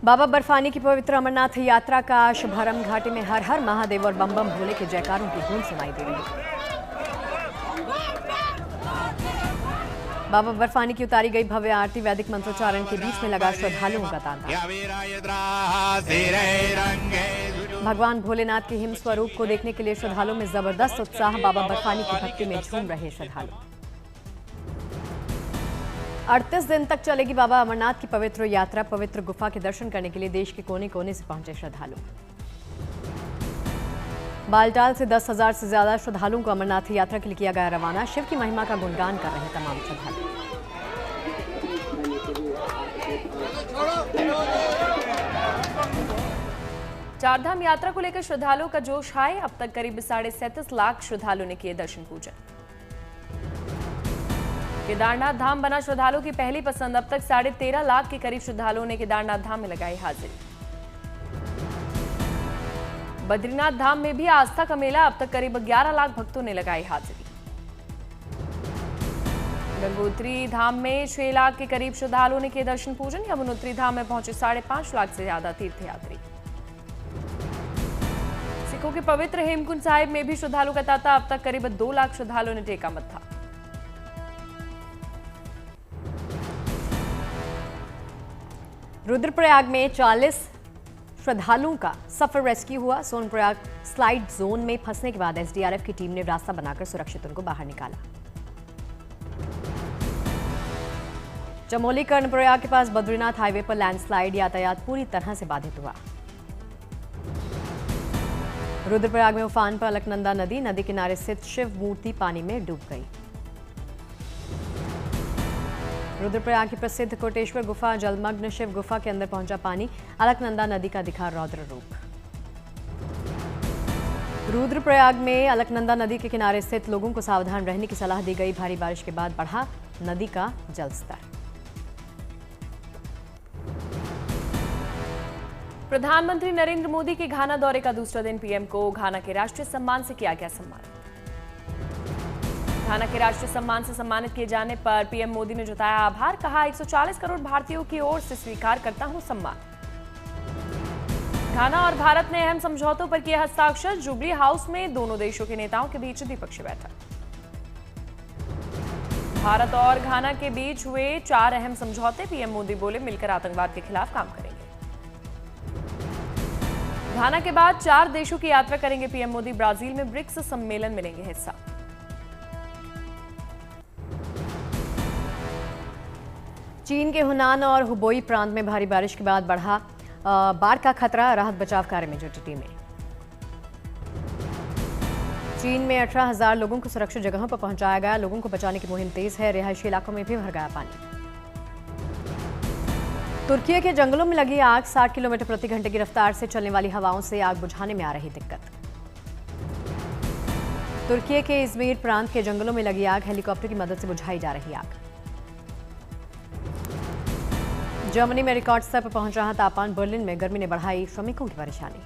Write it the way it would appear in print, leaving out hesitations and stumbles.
बाबा बर्फानी की पवित्र अमरनाथ यात्रा का शुभारंभ घाटी में हर हर महादेव और बम बम भोले के जयकारों की गूंज सुनाई दे रही है। बाबा बर्फानी की उतारी गई भव्य आरती वैदिक मंत्रोच्चारण के बीच में लगा श्रद्धालुओं का तांता। भगवान भोलेनाथ के हिम स्वरूप को देखने के लिए श्रद्धालुओं में जबरदस्त उत्साह। बाबा बर्फानी की भक्ति में झूम रहे श्रद्धालु। 38 दिन तक चलेगी बाबा अमरनाथ की पवित्र यात्रा। पवित्र गुफा के दर्शन करने के लिए देश के कोने कोने से पहुंचे श्रद्धालु। बालटाल से 10,000 से ज्यादा श्रद्धालुओं को अमरनाथ यात्रा के लिए किया गया रवाना। शिव की महिमा का गुणगान कर रहे तमाम श्रद्धालु। चारधाम यात्रा को लेकर श्रद्धालुओं का जोश हाई। अब तक करीब 37.5 लाख श्रद्धालुओं ने किए दर्शन पूजन। केदारनाथ धाम बना श्रद्धालुओं की पहली पसंद। अब तक 13.5 लाख के करीब श्रद्धालुओं ने केदारनाथ धाम में लगाई हाजिरी। बद्रीनाथ धाम में भी आस्था का मेला। अब तक करीब 11 लाख भक्तों ने लगाई हाजिरी। गंगोत्री धाम में 6 लाख के करीब श्रद्धालुओं ने किए दर्शन पूजन। यमुनोत्री धाम में पहुंचे 5.5 लाख से ज्यादा तीर्थयात्री। सिखों के पवित्र हेमकुंड साहिब में भी श्रद्धालुओं का तांता। अब तक करीब 2 लाख श्रद्धालुओं ने टेका मत्था। रुद्रप्रयाग में 40 श्रद्धालुओं का सफल रेस्क्यू हुआ। सोनप्रयाग स्लाइड जोन में फंसने के बाद एसडीआरएफ की टीम ने रास्ता बनाकर सुरक्षित उनको बाहर निकाला। चमोली कर्णप्रयाग के पास बद्रीनाथ हाईवे पर लैंडस्लाइड, यातायात पूरी तरह से बाधित हुआ। रुद्रप्रयाग में उफान पर अलकनंदा नदी किनारे स्थित शिव मूर्ति पानी में डूब गई। रुद्रप्रयाग की प्रसिद्ध कोटेश्वर गुफा जलमग्न। शिव गुफा के अंदर पहुंचा पानी। अलकनंदा नदी का दिखा रौद्र रूप। रुद्रप्रयाग में अलकनंदा नदी के किनारे स्थित लोगों को सावधान रहने की सलाह दी गई। भारी बारिश के बाद बढ़ा नदी का जलस्तर। प्रधानमंत्री नरेंद्र मोदी के घाना दौरे का दूसरा दिन पीएम को घाना के राष्ट्रीय सम्मान से किया गया सम्मान। घाना के राष्ट्रीय सम्मान से सम्मानित किए जाने पर पीएम मोदी ने जताया आभार। कहा 140 करोड़ भारतीयों की ओर से स्वीकार करता हूं सम्मान। घाना और भारत ने अहम समझौतों पर किए हस्ताक्षर। जुबली हाउस में दोनों देशों के नेताओं के बीच द्विपक्षीय बैठक। भारत और घाना के बीच हुए 4 अहम समझौते। पीएम मोदी बोले मिलकर आतंकवाद के खिलाफ काम करेंगे। घाना के बाद 4 देशों की यात्रा करेंगे पीएम मोदी। ब्राजील में ब्रिक्स सम्मेलन में लेंगे हिस्सा। चीन के हुनान और हुबोई प्रांत में भारी बारिश के बाद बढ़ा बाढ़ का खतरा। राहत बचाव कार्य में जुटी टीमें। चीन में 18,000 लोगों को सुरक्षित जगहों पर पहुंचाया गया। लोगों को बचाने की मुहिम तेज है। रिहायशी इलाकों में भी भर गया पानी। तुर्की के जंगलों में लगी आग। 60 किलोमीटर प्रति घंटे की रफ्तार से चलने वाली हवाओं से आग बुझाने में आ रही दिक्कत। तुर्की के इज़मिर प्रांत के जंगलों में लगी आग हेलीकॉप्टर की मदद से बुझाई जा रही आग। जर्मनी में रिकॉर्ड स्तर पर पहुंच रहा तापमान। बर्लिन में गर्मी ने बढ़ाई श्रमिकों की परेशानी।